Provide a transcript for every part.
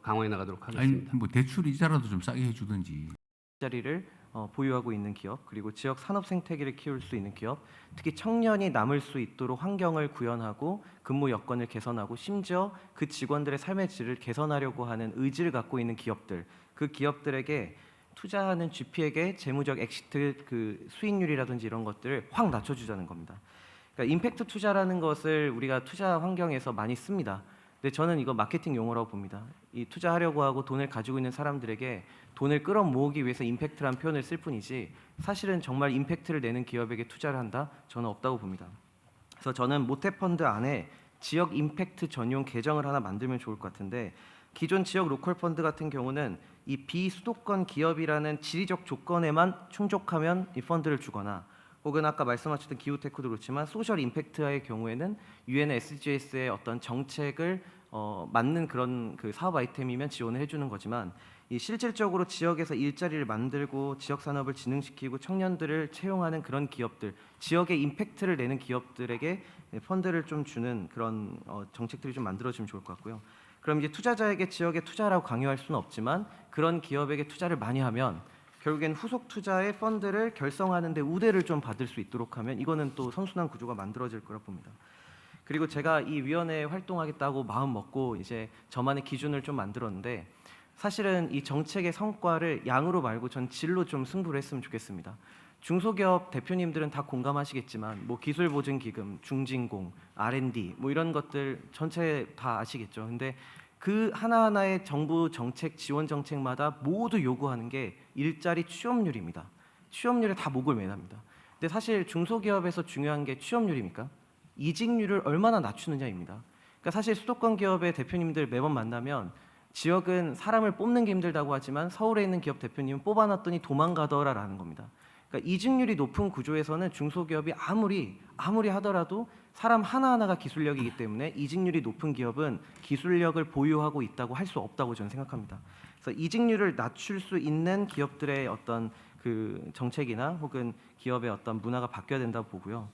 강화해 나가도록 아니 하겠습니다. 뭐 대출 이자라도 좀 싸게 해주든지. 자리를 보유하고 있는 기업, 그리고 지역 산업 생태계를 키울 수 있는 기업, 특히 청년이 남을 수 있도록 환경을 구현하고 근무 여건을 개선하고 심지어 그 직원들의 삶의 질을 개선하려고 하는 의지를 갖고 있는 기업들, 그 기업들에게 투자하는 GP에게 재무적 엑시트 그 수익률이라든지 이런 것들을 확 낮춰주자는 겁니다. 그러니까 임팩트 투자라는 것을 우리가 투자 환경에서 많이 씁니다. 근데 저는 이거 마케팅 용어라고 봅니다. 이 투자하려고 하고 돈을 가지고 있는 사람들에게 돈을 끌어모으기 위해서 임팩트라는 표현을 쓸 뿐이지 사실은 정말 임팩트를 내는 기업에게 투자를 한다? 저는 없다고 봅니다. 그래서 저는 모태펀드 안에 지역 임팩트 전용 계정을 하나 만들면 좋을 것 같은데, 기존 지역 로컬 펀드 같은 경우는 이 비수도권 기업이라는 지리적 조건에만 충족하면 이 펀드를 주거나, 혹은 아까 말씀하셨던 기후테크도 그렇지만 소셜 임팩트의 경우에는 UN SDGs의 어떤 정책을 맞는 그런 그 사업 아이템이면 지원을 해주는 거지만, 이 실질적으로 지역에서 일자리를 만들고 지역 산업을 진흥시키고 청년들을 채용하는 그런 기업들, 지역에 임팩트를 내는 기업들에게 펀드를 좀 주는 그런 정책들이 좀 만들어지면 좋을 것 같고요. 그럼 이제 투자자에게 지역에 투자라고 강요할 수는 없지만 그런 기업에게 투자를 많이 하면 결국엔 후속 투자의 펀드를 결성하는 데 우대를 좀 받을 수 있도록 하면 이거는 또 선순환 구조가 만들어질 거라 봅니다. 그리고 제가 이 위원회에 활동하겠다고 마음 먹고 이제 저만의 기준을 좀 만들었는데, 사실은 이 정책의 성과를 양으로 말고 전 질로 좀 승부를 했으면 좋겠습니다. 중소기업 대표님들은 다 공감하시겠지만 뭐 기술보증기금, 중진공, R&D 뭐 이런 것들 전체 다 아시겠죠. 근데 그 하나하나의 정부 정책, 지원 정책마다 모두 요구하는 게 일자리 취업률입니다. 취업률에 다 목을 매납니다. 근데 사실 중소기업에서 중요한 게 취업률입니까? 이직률을 얼마나 낮추느냐입니다. 그러니까 사실 수도권 기업의 대표님들 매번 만나면 지역은 사람을 뽑는 게 힘들다고 하지만 서울에 있는 기업 대표님은 뽑아놨더니 도망가더라라는 겁니다. 그러니까 이직률이 높은 구조에서는 중소기업이 아무리 하더라도 사람 하나하나가 기술력이기 때문에 이직률이 높은 기업은 기술력을 보유하고 있다고 할 수 없다고 저는 생각합니다. 그래서 이직률을 낮출 수 있는 기업들의 어떤 그 정책이나 혹은 기업의 어떤 문화가 바뀌어야 된다고 보고요.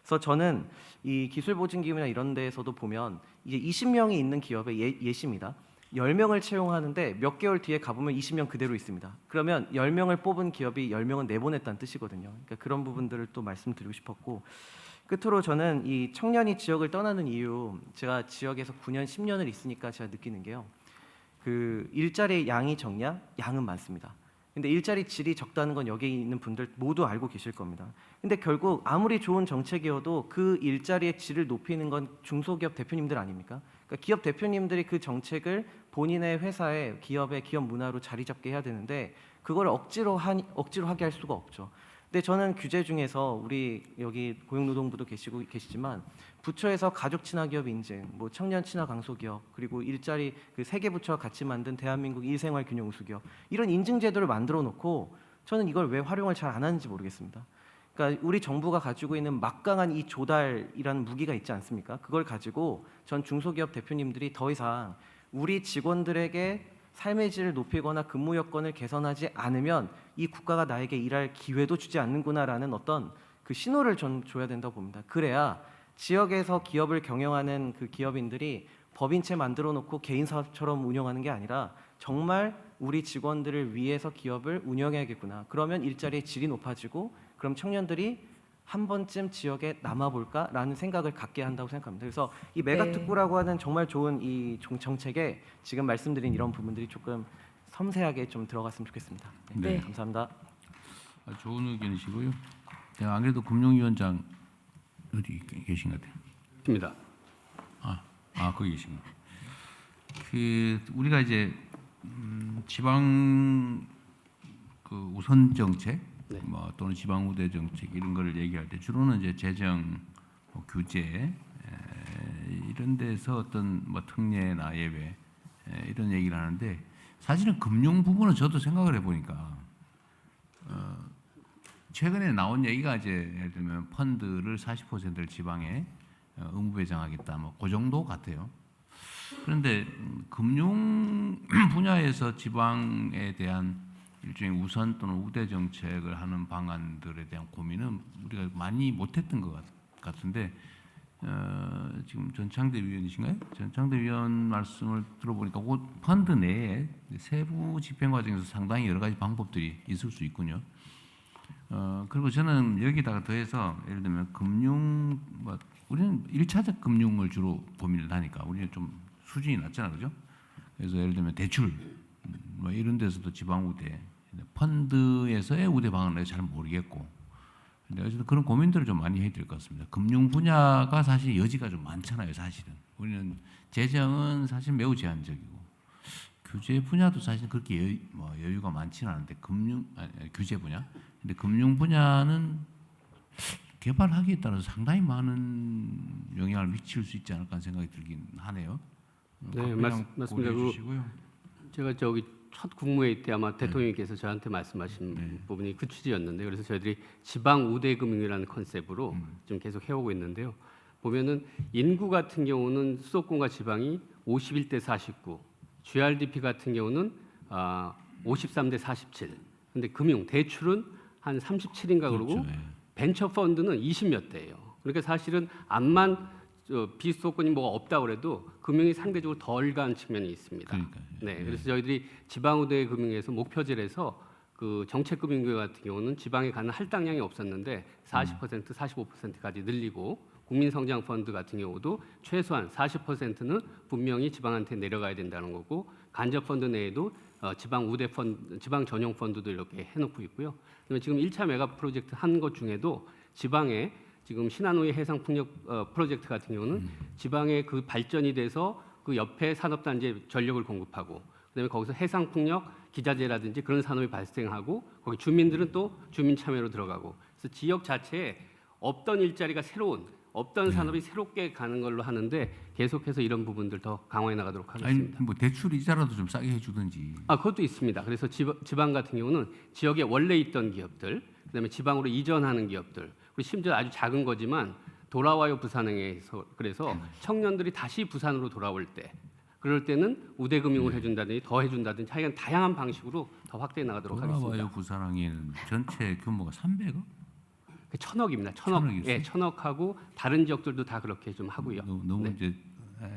그래서 저는 이 기술보증기금이나 이런 데에서도 보면 이제 20명이 있는 기업의 예시입니다. 10명을 채용하는데 몇 개월 뒤에 가보면 20명 그대로 있습니다. 그러면 10명을 뽑은 기업이 10명은 내보냈다는 뜻이거든요. 그러니까 그런 부분들을 또 말씀드리고 싶었고, 끝으로 저는 이 청년이 지역을 떠나는 이유, 제가 지역에서 9년, 10년을 있으니까 제가 느끼는 게요. 그 일자리 양이 적냐? 양은 많습니다. 근데 일자리 질이 적다는 건 여기 있는 분들 모두 알고 계실 겁니다. 근데 결국 아무리 좋은 정책이어도 그 일자리의 질을 높이는 건 중소기업 대표님들 아닙니까? 그러니까 기업 대표님들이 그 정책을 본인의 회사에 기업의 기업 문화로 자리 잡게 해야 되는데 그걸 억지로 하게 할 수가 없죠. 근데 저는 규제 중에서 우리 여기 고용노동부도 계시지만 부처에서 가족 친화 기업 인증, 뭐 청년 친화 강소기업, 그리고 일자리 그 세 개 부처가 같이 만든 대한민국 일생활 균형 우수기업, 이런 인증 제도를 만들어 놓고 저는 이걸 왜 활용을 잘 안 하는지 모르겠습니다. 그러니까 우리 정부가 가지고 있는 막강한 이 조달이라는 무기가 있지 않습니까? 그걸 가지고 전 중소기업 대표님들이 더 이상 우리 직원들에게 삶의 질을 높이거나 근무 여건을 개선하지 않으면 이 국가가 나에게 일할 기회도 주지 않는구나라는 어떤 그 신호를 전 줘야 된다고 봅니다. 그래야 지역에서 기업을 경영하는 그 기업인들이 법인체 만들어 놓고 개인 사업처럼 운영하는 게 아니라 정말 우리 직원들을 위해서 기업을 운영해야겠구나. 그러면 일자리의 질이 높아지고 그럼 청년들이 한 번쯤 지역에 남아볼까라는 생각을 갖게 한다고 생각합니다. 그래서 이 메가특구라고 하는 정말 좋은 이 정책에 지금 말씀드린 이런 부분들이 조금 섬세하게 좀 들어갔으면 좋겠습니다. 네. 감사합니다. 좋은 의견이시고요. 제가 안 그래도 금융위원장 어디 계신 것 같아요. 입니다. 거기 계십니다. 그 우리가 이제 지방 그 우선 정책, 네. 뭐 또는 지방 우대 정책 이런 거를 얘기할 때 주로는 이제 재정, 규제 이런 데서 어떤 뭐 특례나 예외 이런 얘기를 하는데, 사실은 금융 부분은 저도 생각을 해보니까 최근에 나온 얘기가 이제 예를 들면 펀드를 40%를 지방에 의무 배정하겠다, 뭐 그 정도 같아요. 그런데 금융 분야에서 지방에 대한 일종의 우선 또는 우대 정책을 하는 방안들에 대한 고민은 우리가 많이 못했던 것 같은데, 지금 전창대 위원이신가요? 전창대 위원 말씀을 들어보니까 그 펀드 내에 세부 집행 과정에서 상당히 여러 가지 방법들이 있을 수 있군요. 그리고 저는 여기다가 더해서 예를 들면 금융, 우리는 1차적 금융을 주로 고민을 하니까 우리는 좀 수준이 낮잖아, 그죠? 그래서 예를 들면 대출, 이런 데서도 지방 우대, 펀드에서의 우대 방안을 잘 모르겠고. 근데 어쨌든 그런 고민들을 좀 많이 해야 될 것 같습니다. 금융 분야가 사실 여지가 좀 많잖아요, 사실은. 우리는 재정은 사실 매우 제한적이고 규제 분야도 사실 그렇게 여유가 많지는 않은데 규제 분야. 근데 금융 분야는 개발하기에 따라서 상당히 많은 영향을 미칠 수 있지 않을까 하는 생각이 들긴 하네요. 네, 맞습니다. 주시고요. 제가 저기 첫 국무회의 때 아마 대통령께서 저한테 말씀하신 부분이 그 취지였는데, 그래서 저희들이 지방 우대금융이라는 컨셉으로 좀 계속 해오고 있는데요. 보면은 인구 같은 경우는 수도권과 지방이 51대 49, GRDP 같은 경우는 53대 47. 근데 금융 대출은 한 37인가 그러고 그렇죠, 예. 벤처 펀드는 20몇 대예요. 그러니까 사실은 암만 비수도권이 뭐가 없다 그래도 금융이 상대적으로 덜 간 측면이 있습니다. 그러니까요. 네, 그래서 저희들이 지방우대 금융에서 목표질에서 그 정책금융교 같은 경우는 지방에 가는 할당량이 없었는데 40%, 45%까지 늘리고 국민성장펀드 같은 경우도 최소한 40%는 분명히 지방한테 내려가야 된다는 거고 간접펀드 내에도 지방 우대 펀드, 지방 전용 펀드도 이렇게 해놓고 있고요. 그다음에 지금 1차 메가 프로젝트 한 것 중에도 지방에 지금 신한우의 해상풍력 프로젝트 같은 경우는 지방에 그 발전이 돼서 그 옆에 산업단지에 전력을 공급하고 그다음에 거기서 해상풍력 기자재라든지 그런 산업이 발생하고 거기 주민들은 또 주민 참여로 들어가고 그래서 지역 자체에 없던 일자리가 새로운 없던 산업이 새롭게 가는 걸로 하는데 계속해서 이런 부분들 더 강화해 나가도록 하겠습니다. 아니 뭐 대출 이자라도 좀 싸게 해주든지. 그것도 있습니다. 그래서 지방 같은 경우는 지역에 원래 있던 기업들, 그다음에 지방으로 이전하는 기업들, 그리고 심지어 아주 작은 거지만 돌아와요 부산행에서 그래서 청년들이 다시 부산으로 돌아올 때, 그럴 때는 우대금융을 해준다든지 더 해준다든지 하여간 다양한 방식으로 더 확대해 나가도록 하겠습니다. 돌아와요 부산항에는 전체 규모가 300억? 1,000억입니다. 1,000억. 천억이었어요? 예, 1,000억하고 다른 지역들도 다 그렇게 좀 하고요. 너무 네. 이제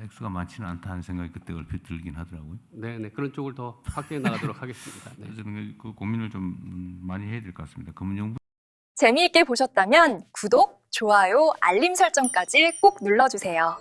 액수가 많지는 않다는 생각이 그때 얼핏 들긴 하더라고요. 네, 네, 그런 쪽을 더 확대해 나가도록 하겠습니다. 네. 그래서 그 고민을 좀 많이 해야 될 것 같습니다. 금융 재미있게 보셨다면 구독, 좋아요, 알림 설정까지 꼭 눌러주세요.